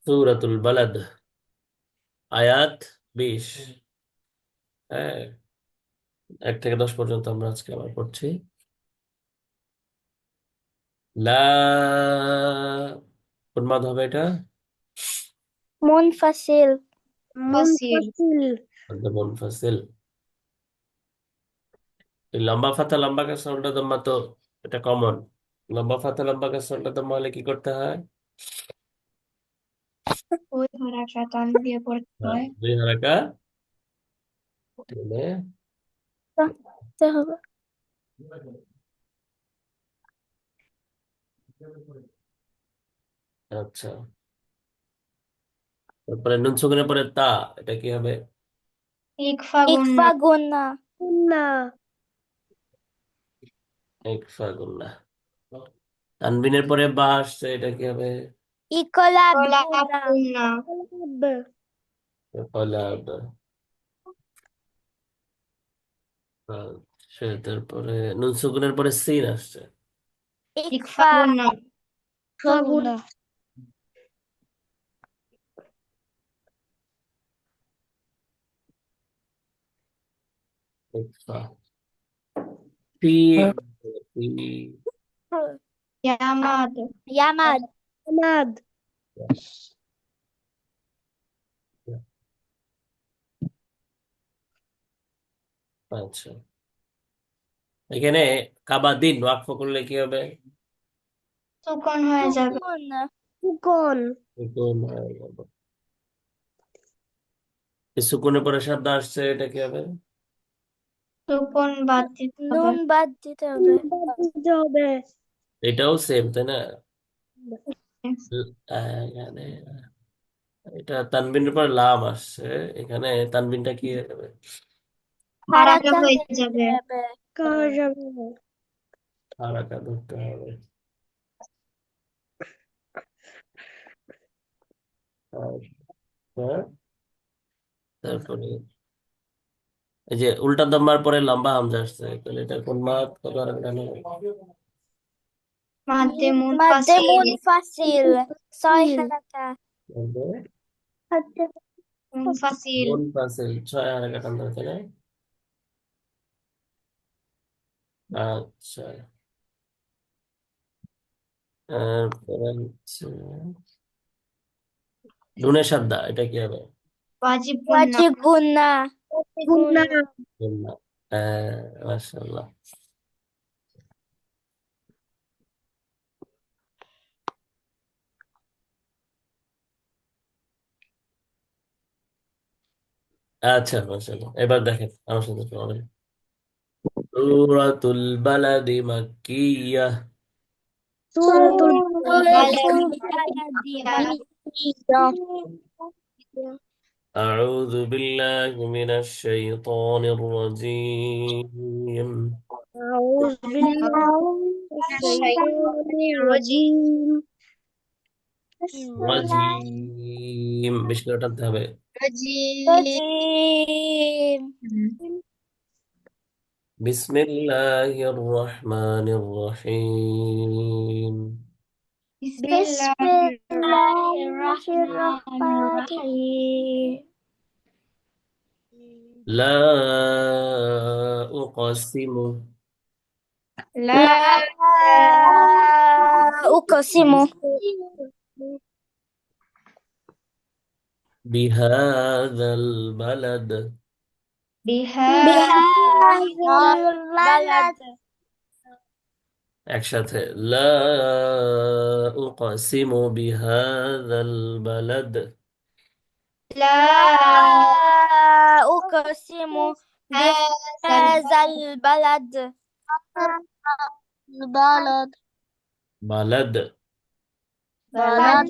সূরাতুল বালাদ আয়াত 20। হ্যাঁ, 1 থেকে 10 পর্যন্ত আমরা আজকে আবার পড়ছি। লা, কোন মাদ হবে এটা? মুনফাসিল। মুনফাসিল। মুনফাসিল। এই লম্বা ফাতা লম্বা কাসরা উল্টা দম্মা তো এটা কমন। লম্বা ফাতা লম্বা কাসরা উল্টা দম্মা হলে কি করতে হয়? ওই হারাকা টান দিয়ে পড়তে হ্যাঁ, হয়। 2 হারাকা টেনে। করতে হবে। আচ্ছা, তারপরে নুন সুকুনের পরে তা, এটা কি হবে? ইকফা গুন্না। ইকফা গুন্না। না, ইকফা গুন্না। তানবিনের পরে বা আসছে, এটা কি হবে? ইকলাব কলাব গুন্না। গুন্না। কলাব। আচ্ছা, তারপরে নুন সুকুনের পরে সিন আসছে। ইকফা ইকফা গুন্না। ফাগুনা, ইকফা। ফি, ফি। ইয়ামাদ। ইয়ামাদ। নাদ, আচ্ছা, এখানে কাবাদিন ওয়াকফ করলে কি হবে? সুকুন হয়ে যাবে। সুকুন। সুকন, সুকুন হয়ে যাবে। এই সুকুনের পরে শব্দ আসছে, এটা কি হবে? সুকুন বাদ দিতে হবে। নুন বাদ দিতে হবে। দিতে হবে। এটাও সেম, তাই না? এখানে এটা তানবিনের পর লাম আসছে, এখানে তানবিনটা কি হবে? হারাকা হারাকা হয়ে হয়ে যাবে। যাবে। কার যাবে? হারাকা ধরতে হবে। আচ্ছা, তারপরে এই যে উল্টা দম্মার পরে লম্বা হামজা আসছে, তাহলে এটা কোন মাদ, কত হারাকা টানা? মাদ্দে মাদ্দে মুনফাসিল। মুনফাসিল। 6 হারাকা। মুনফাসিল। মুনফাসিল 6 হারাকা টানতে হবে, তাই না? আচ্ছা, তারপরে হচ্ছে নুনের সাদ্দা, এটা কি হবে? ওয়াজিব গুন্না। ওয়াজিব গুন্না। গুন্না, গুন্না। হ্যাঁ, মাশাআল্লাহ। আচ্ছা, মাশাআল্লাহ, এবার দেখেন আমার সাথে পড়েন। সূরাতুল বালাদি মাক্কিয়াহ। সূরাতুল সূরাতুল বালাদি মাক্কিয়া। মাক্কিয়াহ। أعوذ بالله من الشيطان الرجيم. আউযু বিল্লাহি মিনাশ শাইতানির রাজীম। রাজিম, বেশি করে টানতে হবে। রাজিম। রাজিম। বিসমিল্লাহির রহমানির রহিম। বিসমিল্লাহির বিসমিল্লাহির রহমানির রহমানির রহিম। রহিম। লা উকসিমু লা لا أقسم বিহাযাল বালাদ। বিহা بهذا البلد একসাথে, লা উকসিমু বিহাযাল বালাদ। লা لا أقسم হাযাল بهذا البلد বালাদ, বালাদ। বালাদ।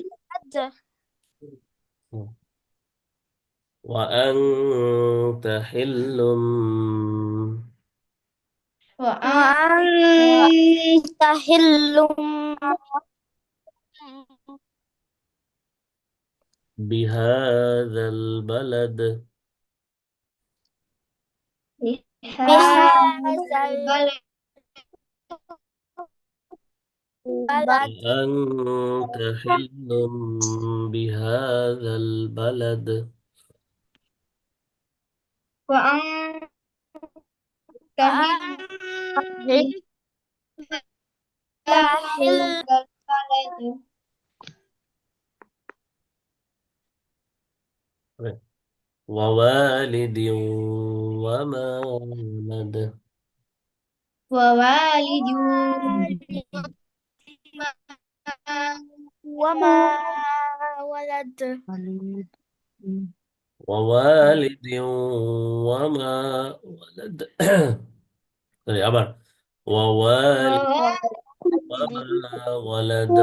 وأنت حل ওয়া وأنت حل بهذا البلد. بهذا বিহাযাল বালাদ بلد وأنت حل بهذا البلد. وأنت وأنت حل البلد ووالد وما ولد. ووالد وما ولد ووالد وما ولد. sorry আবার ووالد وما ولد.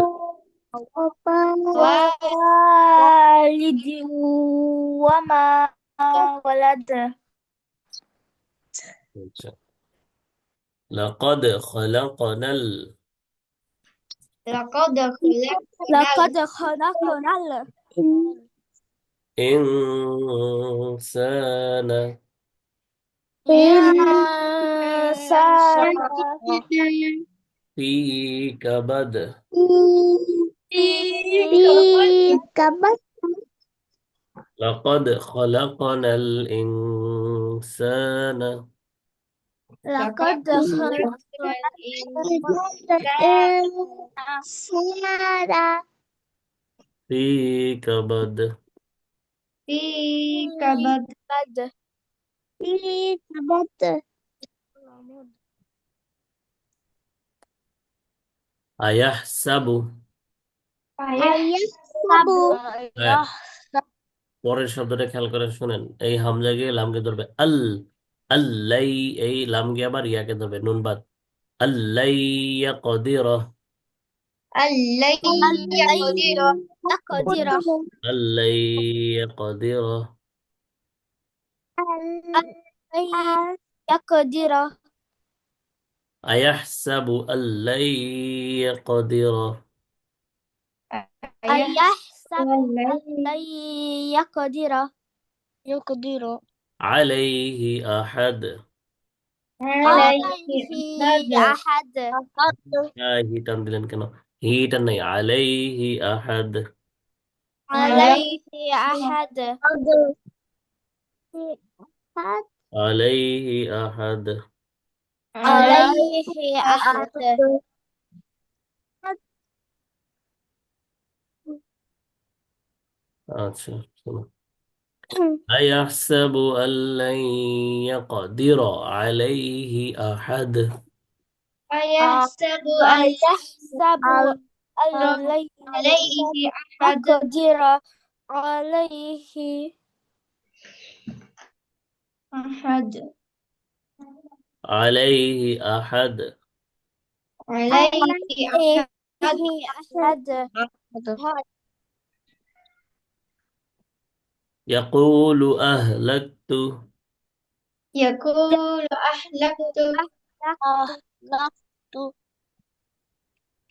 ووالد وما ولد আচ্ছা। لقد خلقنا لقد خلقنا لقد خلقنا الإنسان الإنسان في كبد. في كبد لقد خلقنا الإنسان لقد خلقنا الإنسان في كبد. في كبد في كبد أيحسب أيحسب পরের শব্দটা খেয়াল করে শুনেন, এই হামজা গিয়ে লামকে ধরবে আল, আল্লাই, এই লাম গিয়ে আবার ইয়াকে ধরবে নুন বাদ। আল্লাই ইয়াকদির, الليل يقدر يقدر আল্লাই ইয়াকদির। يقدر أيحسب أن لن يقدر أيحسب أن لن يقدر عليه أحد. عليه أحد হি টান দিলেন কেন? হি টান নাই, আলাইহি আহাদ। عليه أحد আলাইহি আহাদ। عليه أحد আচ্ছা শোনো, أيحسب أن لن يقدر عليه أحد. أيحسب أن أيحسب أن لن عليه أحد يقدر عليه أحد عليه أحد. عليه أحد أحد يقول أهلكت يقول أهلكت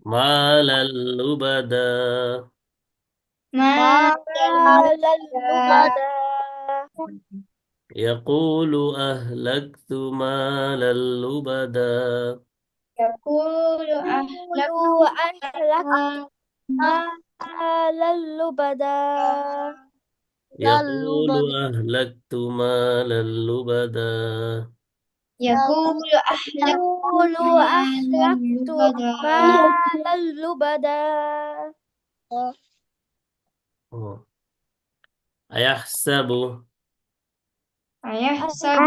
مالا لبدا. ما للبدا يقول أهلكت مالا لبدا. يقول أهلكت للبدا يقول أهلكت مالا لبدا. يقول أهلكت يقول أهلكت مالا لبدا أيحسب أيحسب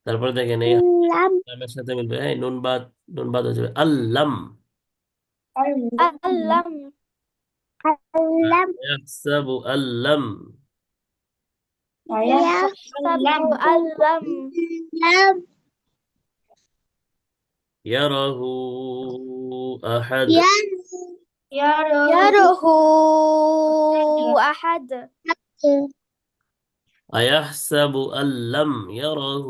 তারপর দেখেন এই লামের সাথে মিলবে, হ্যাঁ নুন বাদ হয়ে যাবে আল্লাম। ألم يحسب ألم يحسب ألم يره أحد. يره أحد أيحسب أن لم يره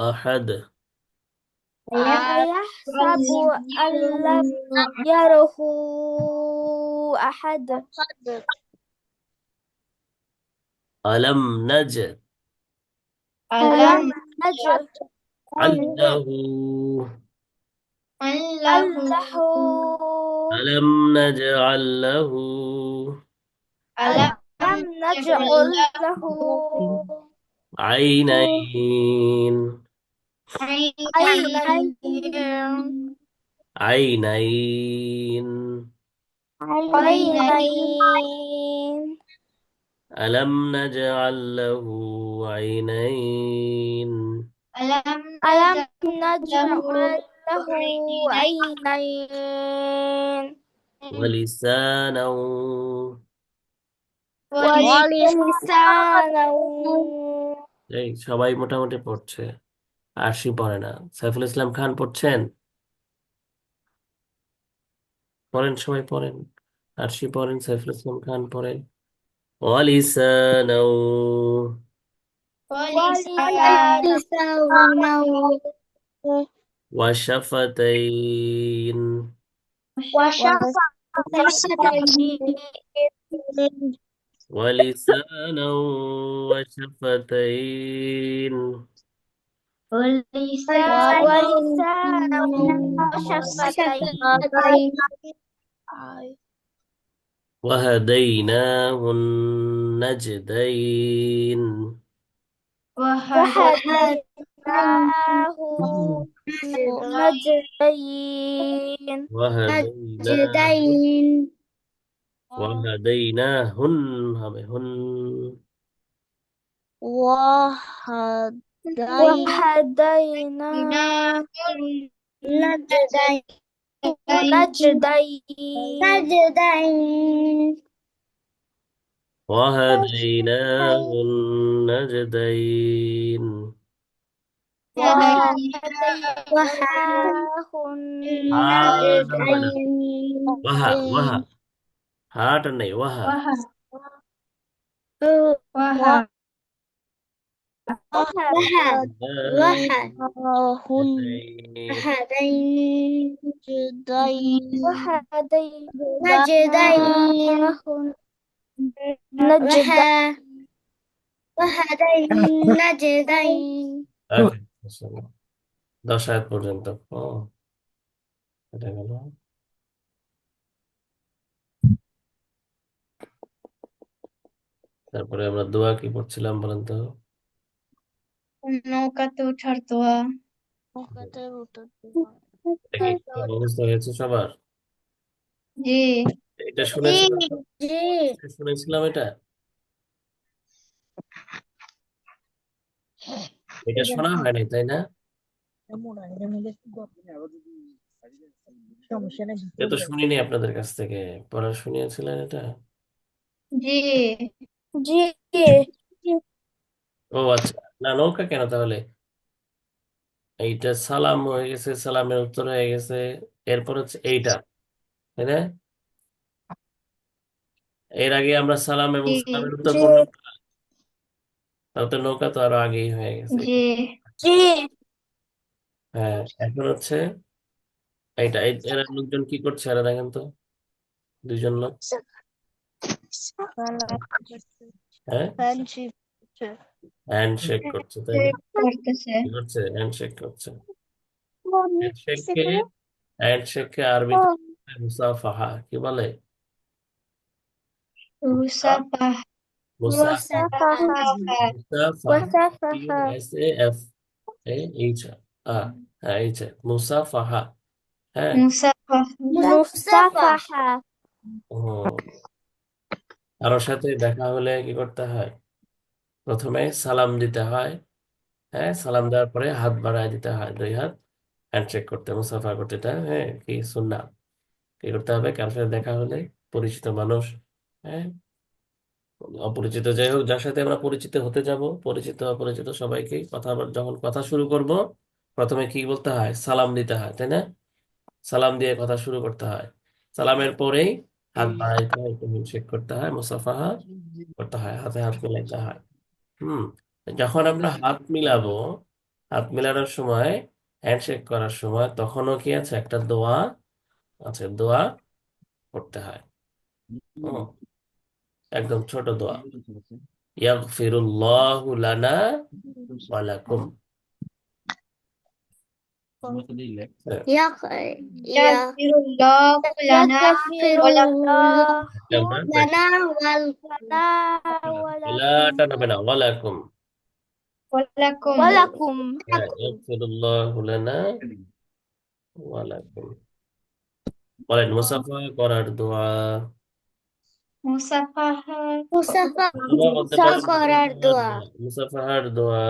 أحد. أيحسب أن لم يره أحد ألم نجد ألم نجعل আল্লাহু الله আলাম নাজআল লাহু ألم ألم نجعل نجعل له له আইনাইন عينين আইনাইন عينين আলাম নাজআল লাহু আইনাইন ألم ألم نجعل نجعل له عينين عينين ولسانا ولسانا এই সবাই মোটামুটি পড়ছে, আরশি পড়ে না। সাইফুল ইসলাম খান পড়ছেন? পড়েন, সবাই পড়েন। আরশি পড়েন, সাইফুল ইসলাম খান পড়েন। ولسانا ولسانا وشفتين وشفتين ولسانا وشفتين ولسانا وشفتين وهديناه النجدين وهديناه النجدين وهديناهن হবে হুন وهديناه النجدين وهديناه النجدين وهديناه النجدين ওয়াহা হাটা নেই, ওয়াহা وهديناه النجدين ওকে, 10 আয়াত পর্যন্ত। ও এটা গেল। তারপরে আমরা দোয়া কি পড়ছিলাম বলেন তো? নৌকাতে ওঠার দোয়া। দেখি অবস্থা হয়েছে সবার? জি এটা শুনেছিলাম তো? শুনেছিলাম এটা এটা শোনা হয়নি, তাই না? এটা তো শুনিনি আপনাদের কাছ থেকে। পড়া শুনিয়েছিলেন এটা? জি জি ও আচ্ছা, না নৌকা কেন তাহলে? এইটা সালাম হয়ে গেছে, সালামের উত্তর হয়ে গেছে, এরপর হচ্ছে এইটা, তাই না? এর আগে আমরা সালাম এবং জি সালামের উত্তর পড়লাম, তাহলে তো নৌকা তো আরো আগেই হয়ে গেছে। জি জি হ্যাঁ, এখন হচ্ছে এইটা। এরা লোকজন কি করছে, এরা দেখেন তো, দুইজন লোক। হ্যাঁ, হ্যান্ডশেক করছে, তাই না? করতেছে। কি করছে? হ্যান্ডশেক করছে। হ্যান্ডশেককে হ্যান্ডশেককে আরবিতে মুসাফাহা কি বলে? মুসাফাহ মুসাফাহা। وصفها মুসাফাহা وصفها SAF এইচ হ্যাঁ, এইচ মুসাফাহা। হ্যাঁ, মুসাফাহ مصافحة ও কারোর সাথে দেখা হলে কি করতে হয়? প্রথমে সালাম দিতে হয়। হ্যাঁ, সালাম দেওয়ার পরে হাত বাড়ায় দিতে হয়, দুই হাত হ্যান্ডশেক করতে, মুসাফা করতে। এটা হ্যাঁ কি সুন্নাহ। কি করতে হবে কারোর সাথে দেখা হলে? পরিচিত মানুষ, হ্যাঁ অপরিচিত, যাই হোক, যার সাথে আমরা পরিচিত হতে যাব, পরিচিত অপরিচিত সবাইকে যখন কথা শুরু করব, প্রথমে কি বলতে হয়? সালাম দিতে হয়, তাই না? সালাম দিয়ে কথা শুরু করতে হয়। সালামের পরেই হাত বাড়াইতে হয়, একটু হ্যান্ডশেক করতে হয়, মুসাফাহা করতে হয়, হাতে হাত মিলাইতে হয়। হুম, যখন আমরা হাত মিলাবো, হাত মিলানোর সময়, হ্যান্ডশেক করার সময়, তখনও কি আছে? একটা দোয়া আছে, দোয়া করতে হয়। হুম, একদম ছোট দোয়া, ইয়াগফিরুল্লাহু লানা ওয়া লাকুম। হ্যাঁ, ইয়াগফিরুল্লাহু লানা ওয়া লাকুম لنا লা টানাবে না, ওয়ালাকুম। ওয়ালাকুম ولكم হ্যাঁ, ইয়াগফিরুল্লাহু লানা ওয়ালাকুম। বলেন মুসাফা করার দোয়া। মুসাফাহার অথবা বলতে পারেন করার দোয়া মুসাফাহার দোয়া।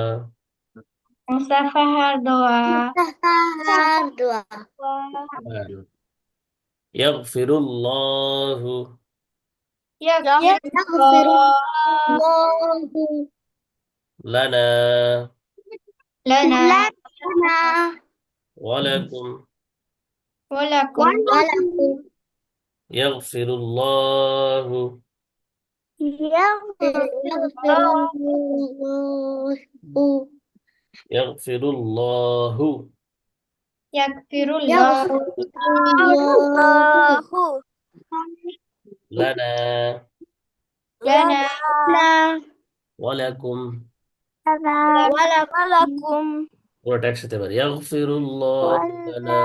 মুসাফাহার দোয়া মুসাফাহার দোয়া হ্যাঁ। ইয়াগফিরুল্লাহু ইয়াগফিরুল্লাহু الله লানা লানা لنا ওয়ালাকুম। ওয়ালাকুম ولكم ইয়াগফিরুল্লাহু يغفر الله ইয়াগফিরুল্লাহু ইয়াগফিরুল্লাহু الله লানা লানা ওয়ালাকুম। ولكم পুরোটা একসাথে পারি, ইয়াগফিরুল্লাহু লানা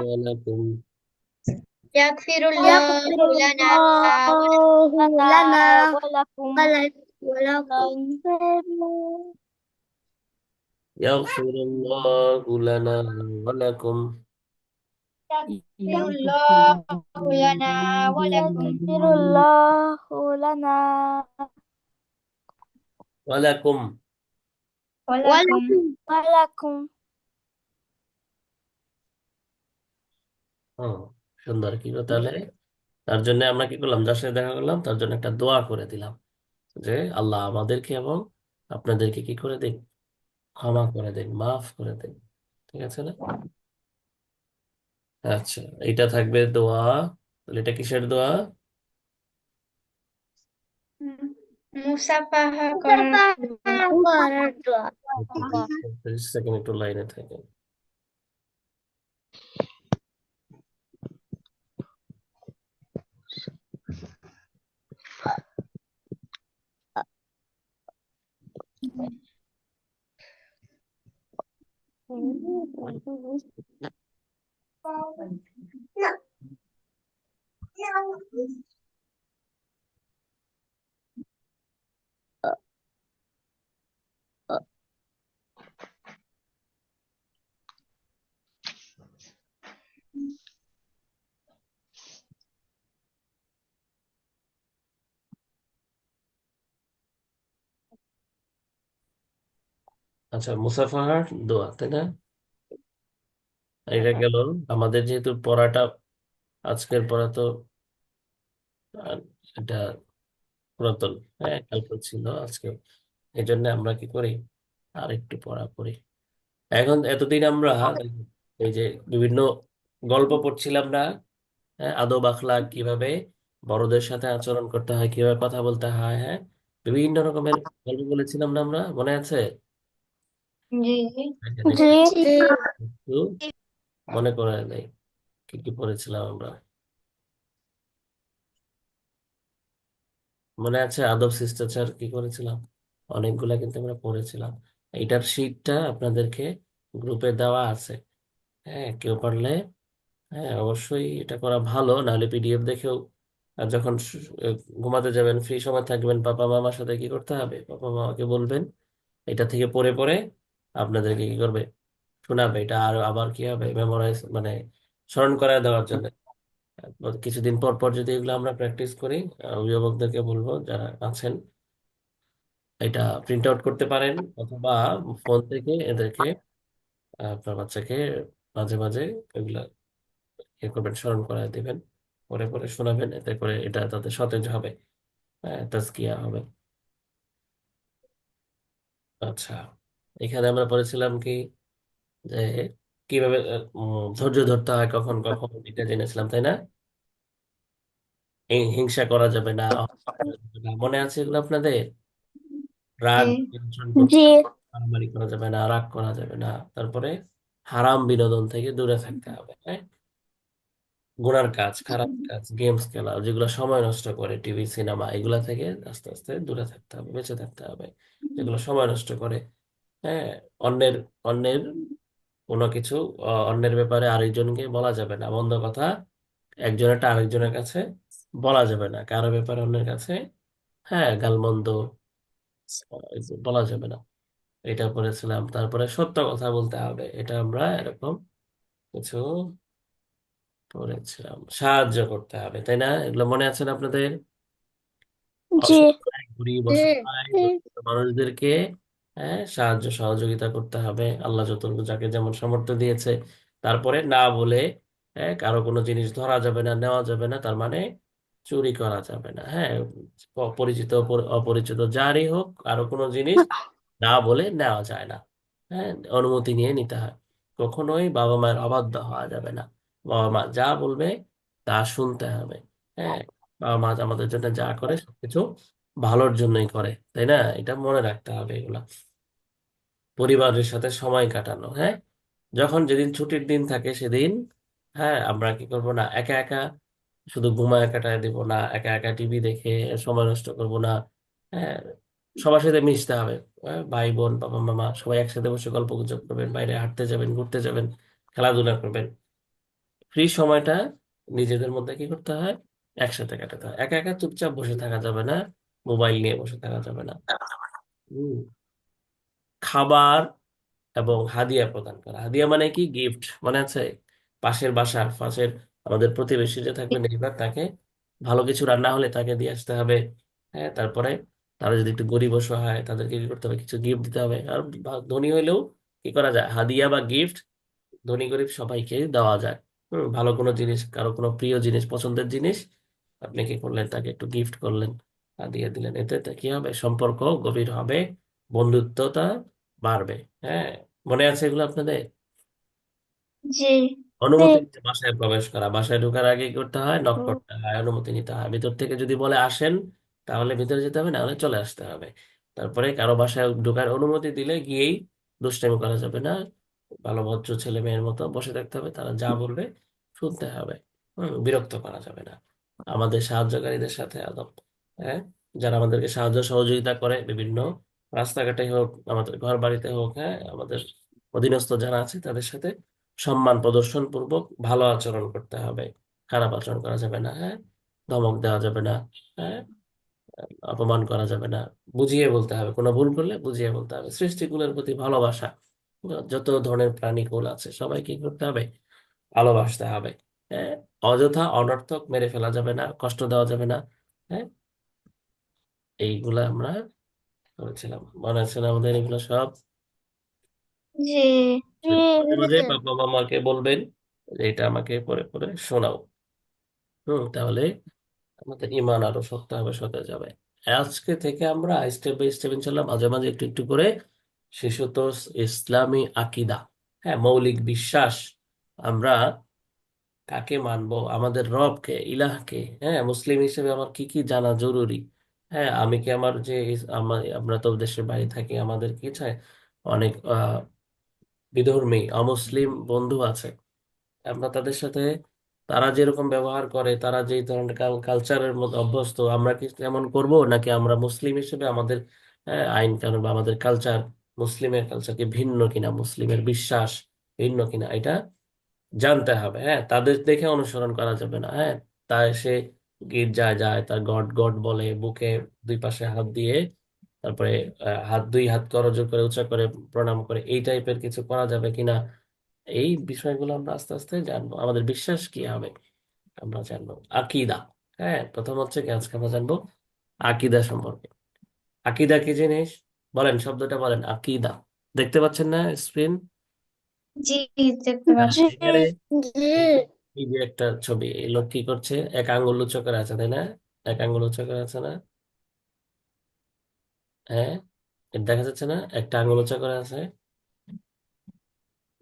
ওয়ালাকুম। ইয়াগফিরুল্লাহু লানা لنا ولكم ইয়াগফিরুল্লাহু লানা ওয়ালাকুম। ইয়াগফিরুল্লাহু লানা ওয়ালাকুম يغفر الله لنا ওয়ালাকুম। ওয়ালাকুম ولكم হুম, সুন্দর। কি গো তাহলে তার জন্য আমরা কি করলাম, যার সাথে দেখা করলাম তার জন্য একটা দোয়া করে দিলাম যে আল্লাহ আমাদেরকে এবং আপনাদেরকে কি করে দিন, ক্ষমা করে দিন, মাফ করে দিন। ঠিক আছে না? আচ্ছা, এটা থাকবে দোয়া। তাহলে এটা কিসের দোয়া? মুসাফাহা করার দোয়া সেকেন্ড একটু লাইনে থাকে। আচ্ছা, মুসাফাহার দোয়া, তাই না? এটা গেল। আমাদের যেহেতু পড়াটা, আজকের পড়া তো আহ, এটা পুরাতন, হ্যাঁ, কালকে ছিল আজকে। এই জন্য আমরা কি করি, আর একটু পড়া করি। এখন এতদিন আমরা এই যে বিভিন্ন গল্প পড়ছিলাম না, হ্যাঁ, আদব আখলাক, কিভাবে বড়দের সাথে আচরণ করতে হয়, কিভাবে কথা বলতে হয়, হ্যাঁ, বিভিন্ন রকমের গল্প বলেছিলাম না আমরা, মনে আছে? জি জি একটু মনে করে নেই কি কি পড়েছিলাম আমরা। মনে আছে আদব শিষ্টাচার কি করেছিলাম? অনেকগুলা কিন্তু আমরা পড়েছিলাম। এটার শীটটা আপনাদেরকে গ্রুপে দেওয়া আছে। হ্যাঁ, কেউ পারলে, হ্যাঁ, অবশ্যই এটা করা ভালো, নাহলে পিডিএফ দেখেও। আর যখন ঘুমাতে যাবেন, ফ্রি সময় থাকবেন, পাপা মামার সাথে কি করতে হবে, পাপা মামাকে বলবেন এটা থেকে পড়ে পড়ে আপনাদেরকে কি করবে, শোনাবে। এটা আর আবার কি হবে, মেমোরাইজ মানে স্মরণ করায় দেওয়ার জন্য। কিছুদিন পর পর যদি এগুলো আমরা প্র্যাকটিস করি, অভিভাবকদেরকে বলবো যারা আছেন, এটা প্রিন্ট আউট করতে পারেন, অথবা ফোন থেকে এদেরকে, আপনার বাচ্চাকে মাঝে মাঝে এগুলা ইয়ে করবেন, স্মরণ করায় দিবেন, পরে পরে শোনাবেন, এতে করে এটা তাদের সতেজ হবে, হ্যাঁ, তাজকিয়া হবে। আচ্ছা, এখানে আমরা পড়েছিলাম কি, যে কিভাবে ধৈর্য ধরতে হয়, কখন কখন, এটা জেনেছিলাম, তাই না? হিংসা করা যাবে না, অহংকার করা যাবে না। মনে আছে এগুলো আপনাদের? জি রাগ নিয়ন্ত্রণ করতে জি হবে, মারামারি করা যাবে না, রাগ করা যাবে না। তারপরে হারাম বিনোদন থেকে দূরে থাকতে হবে, হ্যাঁ, গুনার কাজ, খারাপ কাজ, গেমস খেলা, যেগুলো সময় নষ্ট করে, টিভি সিনেমা, এগুলা থেকে আস্তে আস্তে দূরে থাকতে হবে, বেঁচে থাকতে হবে, যেগুলো সময় নষ্ট করে। হ্যাঁ, অন্যের অন্যের কোনো কিছু অন্যের ব্যাপারে আরেকজনকে বলা যাবে না, মন্দ কথা একজনেরটা আরেকজনের কাছে বলা যাবে না, কারো ব্যাপারে অন্যের কাছে হ্যাঁ গালমন্দ বলা যাবে না। এটা পড়েছিলাম। তারপরে সত্য কথা বলতে হবে, এটা আমরা এরকম কিছু পড়েছিলাম। সাহায্য করতে হবে, তাই না? এগুলো মনে আছে না আপনাদের? জি। অসহায় গরিব অসহায় জি দুঃখিত মানুষদেরকে সাহায্য সহযোগিতা করতে হবে, আল্লাহ যতটুকু যাকে যেমন সামর্থ্য দিয়েছে। তারপরে না বলে কারো কোনো জিনিস ধরা যাবে না, নেওয়া যাবে না, তার মানে চুরি করা যাবে না। হ্যাঁ, পরিচিত অপরিচিত যারই হোক কারো কোনো জিনিস না বলে নেওয়া যায় না। হ্যাঁ, অনুমতি নিয়ে নিতে হয়। কখনোই বাবা মায়ের অবাধ্য হওয়া যাবে না। বাবা মা যা বলবে তা শুনতে হবে। হ্যাঁ, বাবা মা আমাদের জন্য যা করে সবকিছু ভালোর জন্যই করে, তাই না? এটা মনে রাখতে হবে এগুলা। পরিবারের সাথে সময় কাটানো, হ্যাঁ, যখন যেদিন ছুটির দিন থাকে সেদিন আমরা কি করব না, একা একা শুধু ঘুমায় কাটায় দিব না, একা একা টিভি দেখে সময় নষ্ট করব না। হ্যাঁ, সবার সাথে মিশতে হবে। ভাই বোন বাবা মামা সবাই একসাথে বসে গল্প গুজব করবেন, বাইরে হাঁটতে যাবেন, ঘুরতে যাবেন, খেলাধুলা করবেন। ফ্রি সময়টা নিজেদের মধ্যে কি করতে হয়, একসাথে কাটাতে হয়। একা একা চুপচাপ বসে থাকা যাবে না, মোবাইল নিয়ে বসে থাকা যাবে না। হুম। খাবার এবং হাদিয়া প্রদান করা। হাদিয়া মানে কি? গিফট, মনে আছে? পাশের আমাদের প্রতিবেশী যে থাকবে নেইবার, তাকে ভালো কিছু রান্না হলে তাকে দিয়ে আসতে হবে। হ্যাঁ, তারপরে তারা যদি একটু গরিব অসহায় তাদেরকে কি করতে হবে, কিছু গিফট দিতে হবে। আর ধনী হইলেও কি করা যায়, হাদিয়া বা গিফট ধনী গরিব সবাইকে দেওয়া যায়। ভালো কোনো জিনিস, কারো কোনো প্রিয় জিনিস, পছন্দের জিনিস আপনি কি করলেন, তাকে একটু গিফট করলেন, দিয়ে দিলেন, এতে তো কি হবে, সম্পর্ক গভীর হবে, বন্ধুত্বটা বাড়বে। হ্যাঁ, মনে আছে এগুলো আপনাদের? জি। জি। অনুমতি নিতে বাসায় প্রবেশ করা, বাসায় ঢোকার আগে কি করতে হয়, নক করতে হয়, অনুমতি নিতে হয়। ভিতর থেকে যদি বলে আসেন তাহলে ভিতরে যেতে হবে, না হলে চলে আসতে হবে। তারপরে কারো বাসায় ঢোকার অনুমতি দিলে গিয়েই দুষ্টামি করা যাবে না, ভালো ভদ্র ছেলে মেয়ের মতো বসে থাকতে হবে, তারা যা বলবে শুনতে হবে। বিরক্ত করা যাবে না। আমাদের সাহায্যকারীদের সাথে আদব, হ্যাঁ, যারা আমাদেরকে সাহায্য সহযোগিতা করে বিভিন্ন রাস্তাঘাটে হোক, আমাদের ঘর বাড়িতে হোক, হ্যাঁ, আমাদের অধীনস্থ যারা আছে তাদের সাথে সম্মান প্রদর্শন পূর্বক ভালো আচরণ করতে হবে। খারাপ আচরণ করা যাবে না। হ্যাঁ, ধমক দেওয়া যাবে না। হ্যাঁ, অপমান করা যাবে না। বুঝিয়ে বলতে হবে, কোনো ভুল করলে বুঝিয়ে বলতে হবে। সৃষ্টিকুলের প্রতি ভালোবাসা, যত ধরনের প্রাণীকুল আছে সবাইকে কি করতে হবে, ভালোবাসতে হবে। হ্যাঁ, অযথা অনর্থক মেরে ফেলা যাবে না, কষ্ট দেওয়া যাবে না। হ্যাঁ, এইগুলা আমরা করেছিলাম, মনে আছে না আমাদের এগুলো সব? জি। জি। মাঝে মাঝে বাবা মামাকে বলবেন যে এটা আমাকে পড়ে পড়ে শোনাও। তাহলে আমাদের ইমান আরো শক্ত হবে, সতেজ যাবে। আজকে থেকে আমরা স্টেপ বাই স্টেপ ইনশাল্লাহ মাঝে মাঝে একটু একটু করে শিশুত ইসলামী আকিদা, হ্যাঁ, মৌলিক বিশ্বাস, আমরা কাকে মানবো, আমাদের রবকে, ইলাহকে, হ্যাঁ, মুসলিম হিসেবে আমার কি কি জানা জরুরি। হ্যাঁ, আমি কি আমার যে আমরা তো দেশের বাইরে থাকি, আমাদের কি চাই, অনেক বিধর্মী অমুসলিম বন্ধু আছে। আমরা তাদের সাথে, তারা যেরকম ব্যবহার করে, তারা যে ধরনের কালচারের মধ্যে অভ্যস্ত, আমরা কি তেমন করব, নাকি আমরা মুসলিম হিসেবে আমাদের আইন কানুন বা আমাদের কালচার মুসলিমের কালচারকে ভিন্ন কিনা, মুসলিমের বিশ্বাস ভিন্ন কিনা, এটা জানতে হবে। হ্যাঁ, তাদের দেখে অনুসরণ করা যাবে না। হ্যাঁ, তাই সে গির্জায় যায়, তার গড গড বলে, বুকে দুই পাশে হাত দিয়ে, তারপরে দুই হাত করজোড় করে উঁচা করে প্রণাম করে, এই টাইপের কিছু করা যাবে কিনা, এই বিষয়গুলো আমরা আস্তে আস্তে জানবো। আমাদের বিশ্বাস কি হবে আমরা জানবো। আকিদা, হ্যাঁ, প্রথম হচ্ছে কি আজকে আমরা জানবো আকিদা সম্পর্কে। আকিদা কি জিনিস বলেন, শব্দটা বলেন, আকিদা। দেখতে পাচ্ছেন না স্ক্রিন? জি, দেখতে জি। পাচ্ছি। এখানে জি এই এই যে একটা ছবি, এই লোক কি করছে, এক আঙ্গুল উঁচু করে আছে, তাই না? এক আঙ্গুল উঁচু করে আছে না? হ্যাঁ, এটা দেখা যাচ্ছে না, একটা আঙ্গুল উঁচু করে আছে।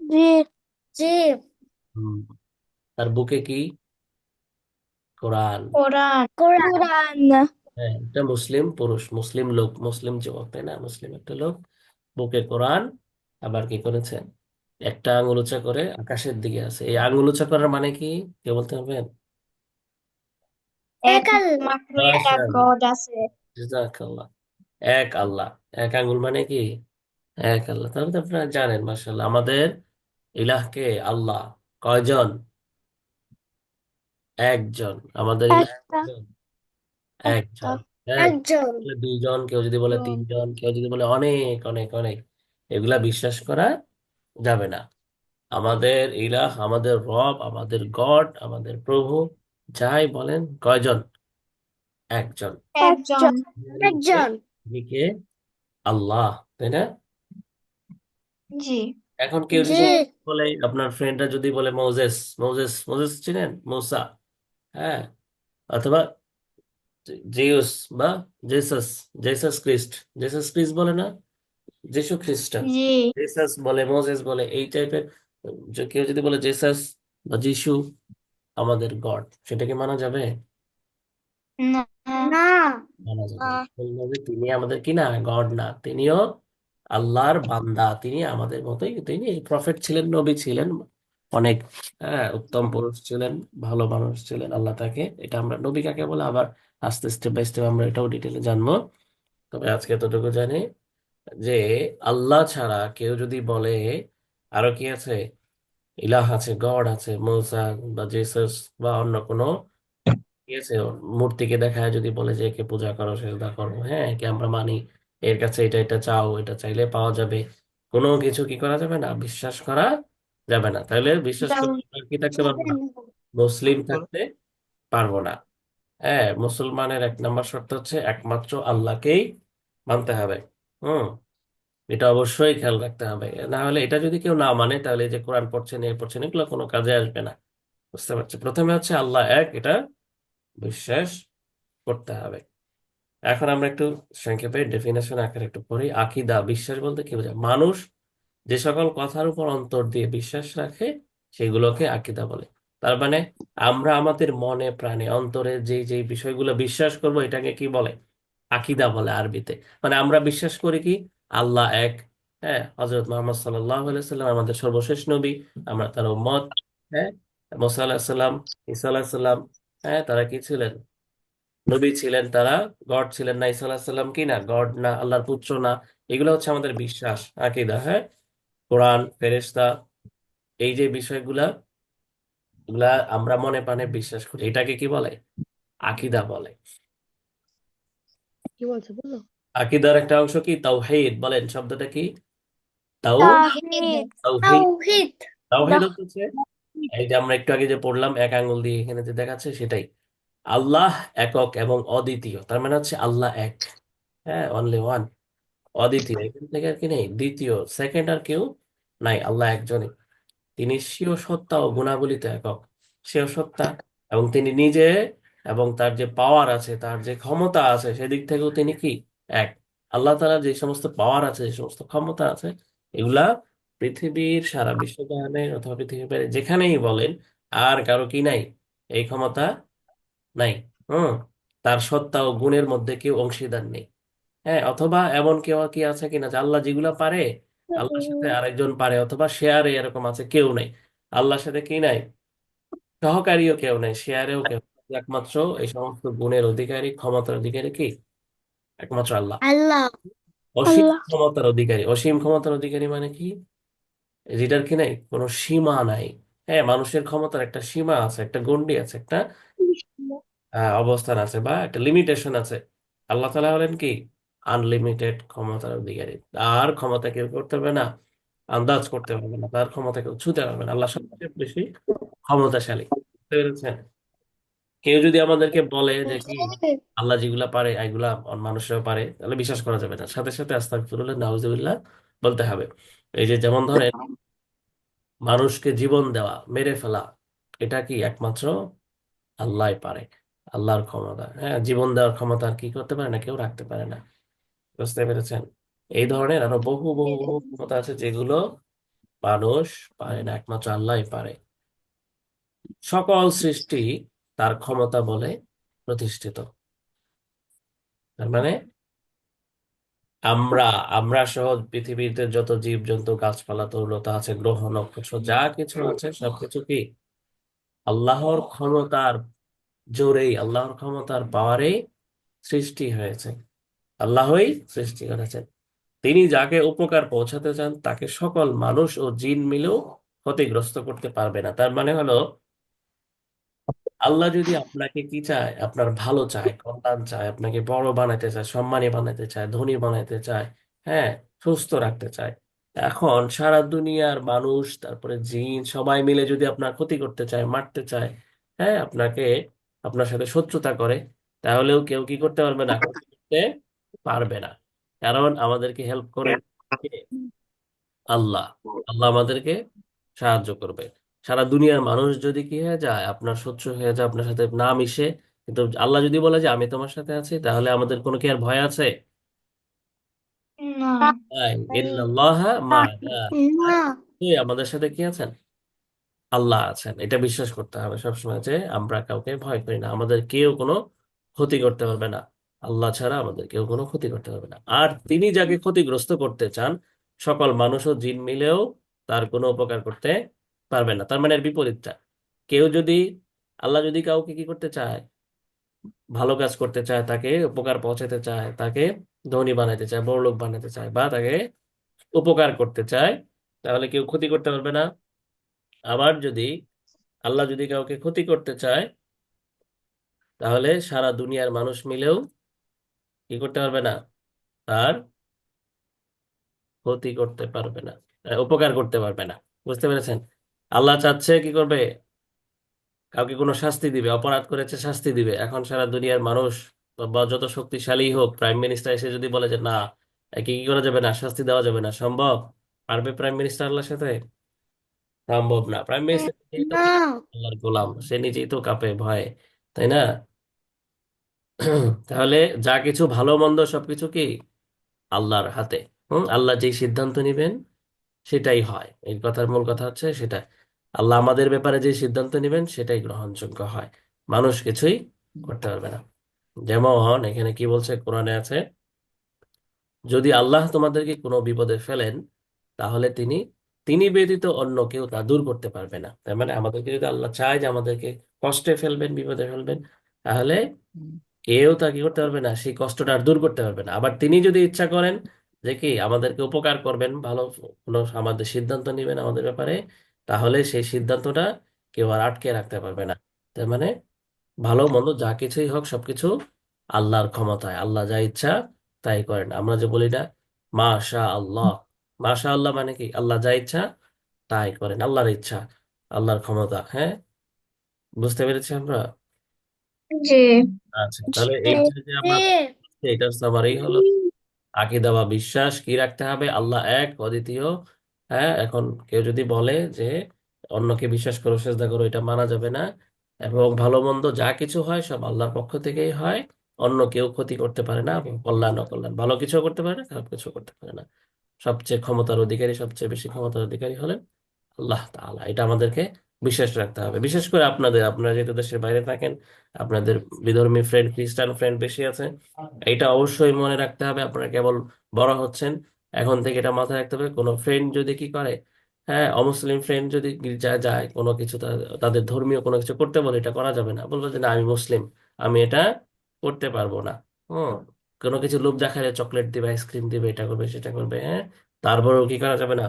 জি। জি হুম। তার বুকে কি? কোরআন। কোরআন। কোরআন। হ্যাঁ, একটা মুসলিম পুরুষ, মুসলিম লোক, মুসলিম যুবক, তাই না? মুসলিম একটা লোক, বুকে কোরআন, আবার কি করেছে, একটা আঙ্গুল উঁচা করে আকাশের দিকে আছে। এই আঙ্গুল উঁচা করার মানে কি, কে বলতে পারবেন? এক এক আল্লাহ মাত্র এক মাশাআল্লাহ, গড আছে। জাযাকাল্লাহ। এক আল্লাহ, এক আঙ্গুল মানে কি, এক আল্লাহ। তাহলে তো আপনারা জানেন, মাশাআল্লাহ। আমাদের ইলাহকে আল্লাহ কয়জন? একজন। আমাদের ইলাহ একটা কয়জন? একটা একজন। হ্যাঁ, একজন। বলে দুইজন, কেউ যদি বলে তিনজন, কেউ যদি বলে অনেক অনেক অনেক, এগুলা বিশ্বাস করা যাবে না। আমাদের ইলাহ, আমাদের রব, আমাদের গড, আমাদের প্রভু যাই বলেন কয়জন? একজন। একজন। একজন যিনি কে? একজন। যিনি কে? আল্লাহ, তাই না? জি এখন কেউ জি। যদি বলে, আপনার ফ্রেন্ডরা যদি বলে মোজেস, মোজেস মোজেস চিনেন? মূসা, হ্যাঁ, অথবা জিউস বা জেসাস, জেসাস খ্রিস্ট, জেসাস খ্রিস্ট বলে না, যিশু খ্রিস্টান, জি জেসাস বলে, মোজেস বলে, এই টাইপের। কেউ যদি বলে জেসাস বা যিশু আমাদের গড, সেটাকে মানা যাবে? না। না। মানা যাবে না। বলবে তিনি আমাদের কি না, গড না, তিনিও আল্লাহর বান্দা, তিনি আমাদের মতোই, তিনি প্রফেট ছিলেন, নবী ছিলেন, অনেক, হ্যাঁ, উত্তম পুরুষ ছিলেন, ভালো মানুষ ছিলেন। আল্লাহ তাকে, এটা আমরা নবী কাকে বলে আবার আস্তে স্টেপ বাই স্টেপ আমরা এটাও ডিটেলে জানবো। তবে আজকে এতটুকু জানি যে আল্লাহ ছাড়া কেউ যদি বলে আরো কি আছে, ইলাহ আছে, গড আছে, মূসা বা জেসাস বা অন্য কোনো, ঠিক আছে, মূর্তিকে দেখায় যদি বলে যে একে পূজা করো, সেজদা করো, হ্যাঁ, একে আমরা মানি, এর কাছে এটা এটা চাও, এটা চাইলে পাওয়া যাবে, কোনো কিছু কি করা যাবে না, বিশ্বাস করা যাবে না। তাহলে বিশ্বাস যাও। করতে আমরা কি থাকতে পারবো না? মুসলিম থাকতে পারবো না। হ্যাঁ, মুসলমানের 1 নম্বর শর্ত হচ্ছে একমাত্র আল্লাহকেই মানতে হবে। হুম, এটা অবশ্যই খেয়াল রাখতে হবে। না হলে এটা যদি কেউ না মানে, তাহলে এই যে কোরআন পড়ছেন, এ পড়ছেন, এগুলো কোনো কাজে আসবে না। বুঝতে পারছি? প্রথমে হচ্ছে আল্লাহ এক, এটা বিশ্বাস করতে হবে। এখন আমরা একটু সংক্ষেপে ডেফিনেশন আকারে একটু পড়ি। আকীদা, বিশ্বাস বলতে কি বোঝায়? মানুষ যে সকল কথার উপর অন্তর দিয়ে বিশ্বাস রাখে, সেগুলোকে আকীদা বলে। তার মানে আমরা আমাদের মনে প্রাণে অন্তরে যে যে বিষয়গুলো বিশ্বাস করব, এটাকে কি বলে? আকীদা বলে আরবিতে। মানে আমরা বিশ্বাস করি কি, আল্লাহ এক, হ্যাঁ, হযরত মুহাম্মদ সাল্লাল্লাহু আলাইহি সাল্লাম আমাদের সর্বশেষ নবী, আমরা তার উম্মত, হ্যাঁ, মুসা আলাইহিস সালাম, ঈসা আলাইহিস সালাম, হ্যাঁ, তারা কি ছিলেন? নবী ছিলেন। তারা গড ছিলেন না। ঈসা আলাইহিস সালাম কি না, গড না, আল্লাহর পুত্র না। এগুলো হচ্ছে আমাদের বিশ্বাস, আকীদা। হ্যাঁ, কোরআন, ফেরেশতা, এই যে বিষয়গুলা, এগুলা আমরা মনে প্রাণে বিশ্বাস করি, এটাকে কি বলে? আকীদা বলে। কি বলছো বলো? আকীদার একটা অংশ কি? তাওহীদ। বলেন শব্দটা কি? তাও তাওহীদ। তাওহীদ। তাওহীদ। তাওহীদ হচ্ছে, এই যে আমরা একটু আগে যে পড়লাম, এক আঙ্গুল দিয়ে এখানে যে দেখাচ্ছে, সেটাই। আল্লাহ একক এবং অদ্বিতীয়, তার মানে হচ্ছে আল্লাহ এক, হ্যাঁ, অনলি ওয়ান, অদ্বিতীয়, এখান থেকে আর কি নেই দ্বিতীয়, সেকেন্ড আর কেউ নাই, আল্লাহ একজনই। তিনি স্বীয় সত্তা ও গুণাবলীতে একক, স্বীয় সত্তা, এবং তিনি নিজে, এবং তার যে পাওয়ার আছে, তার যে ক্ষমতা আছে, সেদিক থেকেও তিনি কি, এক। আল্লাহ তাআলার যে সমস্ত পাওয়ার আছে, যে সমস্ত ক্ষমতা আছে, এগুলা পৃথিবীর সারা বিশ্বজাহানে অথবা পৃথিবীর বাইরে যেখানেই বলেন, আর কারো কি নাই, এই ক্ষমতা নাই। হুম, তার সত্তা ও গুণের মধ্যে কেউ অংশীদার নেই। হ্যাঁ, অথবা এমন কেউ কি আছে কিনা যে আল্লাহ যেগুলা পারে, আল্লাহর সাথে আরেকজন পারে, অথবা শেয়ারে এরকম আছে কেউ নাই। আল্লাহর সাথে কি নাই, সহকারীও কেউ নাই, শেয়ারেও কেউ নাই। একমাত্র এই সমস্ত গুণের অধিকারী, ক্ষমতার অধিকারী কি, একমাত্র আল্লাহ। আল্লাহ। অসীম আল্লাহ ক্ষমতার অধিকারী, অসীম ক্ষমতার অধিকারী মানে কি, যেটার কি নাই, কোনো সীমা নাই। হ্যাঁ, মানুষের ক্ষমতার একটা সীমা আছে, একটা গণ্ডি আছে, একটা অবস্থান আছে, বা একটা লিমিটেশন আছে। আল্লাহ তাআলা হলেন কি, আনলিমিটেড ক্ষমতার অধিকারী। আর ক্ষমতা কেউ করতে পারবে না, আন্দাজ করতে পারবে না, তার ক্ষমতা কেউ ছুঁতে পারবে না। আল্লাহ সবচেয়ে বেশি ক্ষমতাশালী। বুঝতে পেরেছেন? কেউ যদি আমাদেরকে বলে যে কি, আল্লাহ যেগুলা পারে এগুলা মানুষরাও পারে, তাহলে বিশ্বাস করা যাবে না, সাথে সাথে আস্তাগফিরুল্লাহ, নাউজুবিল্লাহ বলতে হবে। এই যে যেমন ধরেন, মানুষকে জীবন দেওয়া, মেরে ফেলা, এটা কি একমাত্র আল্লাহই পারে। আল্লাহর ক্ষমতা, হ্যাঁ, জীবন দেওয়ার ক্ষমতা আর কি করতে পারে না, কেউ রাখতে পারে না। বুঝতে পেরেছেন? এই ধরনের আরো বহু বহু বহু ক্ষমতা আছে, যেগুলো মানুষ পারে না, একমাত্র আল্লাহই পারে। সকল সৃষ্টি তার ক্ষমতা বলে প্রতিষ্ঠিত। তার মানে আমরা আমরা সহ পৃথিবীতে যত জীব জন্তু, গাছপালা, তরুলতা আছে, গ্রহ নক্ষত্র যা কিছু আছে, সবকিছু কি আল্লাহর ক্ষমতার জোরেই, আল্লাহর ক্ষমতার পাওয়ারেই সৃষ্টি হয়েছে। আল্লাহই সৃষ্টি করেছেন। তিনি যাকে উপকার পৌঁছাতে চান, তাকে সকল মানুষ ও জিন মিলেও ক্ষতিগ্রস্ত করতে পারবে না। তার মানে হলো আল্লাহ যদি আপনাকে কি চায়, আপনার ভালো চায়, কল্যাণ চায়, আপনাকে বড় বানাতে চায়, সম্মানী বানাতে চায়, ধনী বানাতে চায়, হ্যাঁ, সুস্থ রাখতে চায়, এখন সারা দুনিয়ার মানুষ তারপরে জিন সবাই মিলে যদি আপনার ক্ষতি করতে চায়, মারতে চায়, হ্যাঁ, আপনাকে, আপনার সাথে শত্রুতা করে, তাহলেও কেউ কি করতে পারবে না, ক্ষতি করতে পারবে না। কারণ আমাদেরকে হেল্প করে কে? আল্লাহ। আল্লাহ আমাদেরকে সাহায্য করবে। সারা দুনিয়ার মানুষ যদি কি হয়ে যায়, আপনার শত্রু হয়ে যায়, আপনার সাথে না মিশে, কিন্তু আল্লাহ যদি বলে যে আমি তোমার সাথে আছি, তাহলে আমাদের কোনো কি আর ভয় আছে? না নাই। ইন্নাল্লাহা মা'না। আমাদের সাথে কি আছেন? আল্লাহ আছেন। এটা বিশ্বাস করতে হবে সবসময় যে আমরা কাউকে ভয় করি না, আমাদের কেউ কোনো ক্ষতি করতে পারবে না। আল্লাহ ছাড়া আমাদের কেউ কোনো ক্ষতি করতে পারবে না। আর তিনি যাকে ক্ষতিগ্রস্ত করতে চান, সকল মানুষ ও জিন মিলেও তার কোনো উপকার করতে পারবে না। তার মানে এর বিপরীতটা, কেউ যদি, আল্লাহ যদি কাউকে কি করতে চায়, ভালো কাজ করতে চায়, তাকে উপকার পৌঁছাতে চায়, তাকে ধনী বানাতে চায়, বড়লোক বানাতে চায়, বা তাকে উপকার করতে চায়, তাহলে কেউ ক্ষতি করতে পারবে না। আবার যদি আল্লাহ যদি কাউকে ক্ষতি করতে চায়, তাহলে সারা দুনিয়ার মানুষ মিলেও কি করতে পারবে না, তার ক্ষতি করতে পারবে না, উপকার করতে পারবে না। বুঝতে পেরেছেন? আল্লাহ চাচ্ছে কি করবে, কাউকে কোনো শাস্তি দিবে, অপরাধ করেছে শাস্তি দিবে। এখন সারা দুনিয়ার মানুষ বা যত শক্তিশালী হোক, প্রাইম মিনিস্টার এসে যদি বলে যে না, একে কি করা যাবে না, শাস্তি দেওয়া যাবে না, সম্ভব? পারবে প্রাইম মিনিস্টার আল্লাহর সাথে? সম্ভব না। প্রাইম মিনিস্টার নিজেই তো কি, না। আল্লাহর গোলাম, সে নিজেই তো কাঁপে ভয়ে, তাই না? তাহলে যা কিছু ভালো মন্দ সবকিছু কি আল্লাহর হাতে। আল্লাহ যেই সিদ্ধান্ত নিবেন সেটাই হয়, এই কথার মূল কথা হচ্ছে সেটা। আল্লাহ আমাদের ব্যাপারে যে সিদ্ধান্ত নিবেন সেটাই গ্রহণযোগ্য হয়, মানুষ কিছুই করতে পারবে না। যেমন এখানে কি বলছে, কোরআনে আছে, যদি আল্লাহ তোমাদেরকে কোনো বিপদে ফেলেন, তাহলে তিনি তিনি ব্যতীত অন্য কেউ তা দূর করতে পারবে না। তার মানে আমাদেরকে যদি আল্লাহ চায় যে আমাদেরকে কষ্টে ফেলবেন, বিপদে ফেলবেন, তাহলে কেউ তা কি করতে পারবে না, সেই কষ্টটা আর দূর করতে পারবে না। আবার তিনি যদি ইচ্ছা করেন যে কি আমাদেরকে উপকার করবেন, ভালো কোনো আমাদের সিদ্ধান্ত নেবেন আমাদের ব্যাপারে, তাহলে সেই সিদ্ধান্তটা কেউ আর আটকে রাখতে পারবে না। তার মানে ভালো মন্দ যা কিছুই হোক সবকিছু আল্লাহর ক্ষমতায়, আল্লাহ যা ইচ্ছা তাই করেন। আমরা যে বলি না মাশা আল্লাহ, মাশা আল্লাহ মানে কি, আল্লাহ যা ইচ্ছা তাই করেন, আল্লাহর ইচ্ছা, আল্লাহর ক্ষমতা। হ্যাঁ, বুঝতে পেরেছি আমরা? জি আচ্ছা, তাহলে এইটা যে আমরা এটার সামারি হলো আকীদা বা বিশ্বাস কি রাখতে হবে, আল্লাহ এক, অদ্বিতীয়। হ্যাঁ, এখন কেউ যদি বলে যে অন্যকে বিশ্বাস করো, সেজদা করো, এটা মানা যাবে না। এবং ভালো মন্দ যা কিছু হয় সব আল্লাহর পক্ষ থেকেই হয়, অন্য কেউ ক্ষতি করতে পারে না, এবং কল্যাণ অকল্যাণ ভালো কিছু করতে পারে না, খারাপ কিছু করতে পারে না। সবচেয়ে ক্ষমতার অধিকারী, সবচেয়ে বেশি ক্ষমতার অধিকারী হলেন আল্লাহ তাআলা। এটা আমাদেরকে বিশ্বাস রাখতে হবে। বিশেষ করে আপনারা যেহেতু দেশের বাইরে থাকেন, আপনাদের বিধর্মী ফ্রেন্ড, খ্রিস্টান ফ্রেন্ড বেশি আছে, এটা অবশ্যই মনে রাখতে হবে। আপনারা কেবল বড় হচ্ছেন, এখন থেকে এটা মাথায় রাখতে হবে। কোনো ফ্রেন্ড যদি কি করে, হ্যাঁ, অমুসলিম ফ্রেন্ড যদি গির্জায় যায়, কোনো কিছু তাদের ধর্মীয় কোনো কিছু করতে বলে, এটা করা যাবে না। বলবো যে না, আমি মুসলিম, আমি এটা করতে পারবো না। হুম, কোনো কিছু লোভ দেখালে চকলেট দিবে, আইসক্রিম দিবে, এটা করবে সেটা করবে, হ্যাঁ, তারপরেও কি করা যাবে না,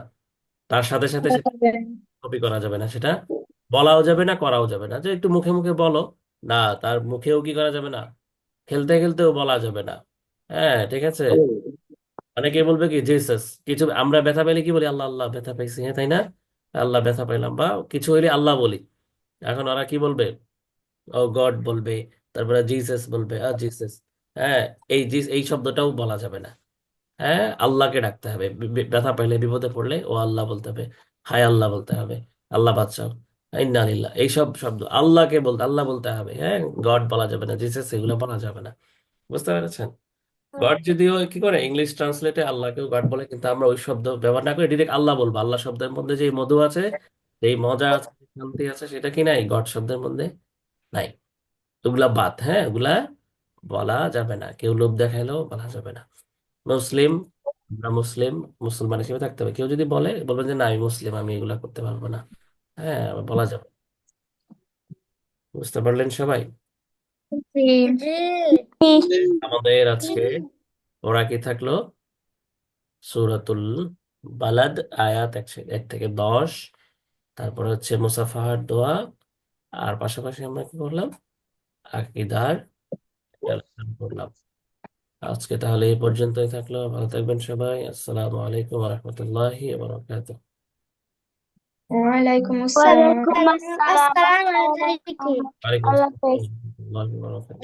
তার সাথে সাথে সেটা কপি করা যাবে না, সেটা বলাও যাবে না, করাও যাবে না। যে একটু মুখে মুখে বলো, না, তার মুখেও কি করা যাবে না, খেলতে খেলতেও বলা যাবে না। হ্যাঁ, ঠিক আছে। অনেকে বলবে কি জিসাস, কিছু আমরা ব্যথা পেলে কি বলি, আল্লাহ আল্লাহ ব্যথা পাইছি, হ্যাঁ তাই না, আল্লাহ ব্যথা পাইলাম, বা কিছু হইলে আল্লাহ বলি। এখন ওরা কি বলবে, ও গড বলবে, তারপরে জিসাস বলবে, আর জিসাস। হ্যাঁ, এই শব্দটাও বলা যাবে না। হ্যাঁ, আল্লাহকে ডাকতে হবে। ব্যথা পাইলে, বিপদে পড়লে ও আল্লাহ বলতে হবে, হায় আল্লাহ বলতে হবে, আল্লাহ বাঁচাও, ইন্না লিল্লাহ, এইসব শব্দ আল্লাহকে বলতে, আল্লাহ বলতে হবে। হ্যাঁ, গড বলা যাবে না, জিসাস এগুলো বলা যাবে না। বুঝতে পেরেছেন? গড যদিও কি করে ইংলিশ ট্রান্সলেটে আল্লাহকেও গড বলে, কিন্তু আমরা ওই শব্দ ব্যবহার না করে ডিরেক্ট আল্লাহ বলবো। আল্লাহ শব্দের মধ্যে যে মধু আছে, এই মজা আছে, শান্তি আছে, সেটা কি নাই, গড শব্দের মধ্যে নাই। ওগুলা বাদ, হ্যাঁ, ওগুলা বলা যাবে না, কেউ লোভ দেখাইলেও বলা যাবে না। মুসলিম, আমরা মুসলিম, মুসলমান হিসেবে থাকতে হবে। কেউ যদি বলে, বলবেন যে না, আমি মুসলিম, আমি এগুলা করতে পারবো না। হ্যাঁ, বলা যাবে। বুঝতে পারলেন সবাই? জি আমাদের আজকে ওরা কি থাকলো, সূরাতুল বালাদ, আয়াত 1 থেকে 10, তারপরে হচ্ছে মুসাফাহার দোয়া, আর পাশাপাশি আমরা কি করলাম, আকীদার একটা আলোচনা করলাম। আজকে তাহলে এই পর্যন্তই থাকলো। ভালো থাকবেন সবাই। আসসালামু আলাইকুম ওয়া রাহমাতুল্লাহি ওয়া বারাকাতুহু। ওয়ালাইকুম আসসালাম। ওয়ালাইকুম আসসালাম। আসসালামু আলাইকুম। ওয়ালাইকুম আল্লাহ আসসালাম হাফেজ। ওয়া রাহমাতুল্লাহি ওয়া বারাকাতুহু।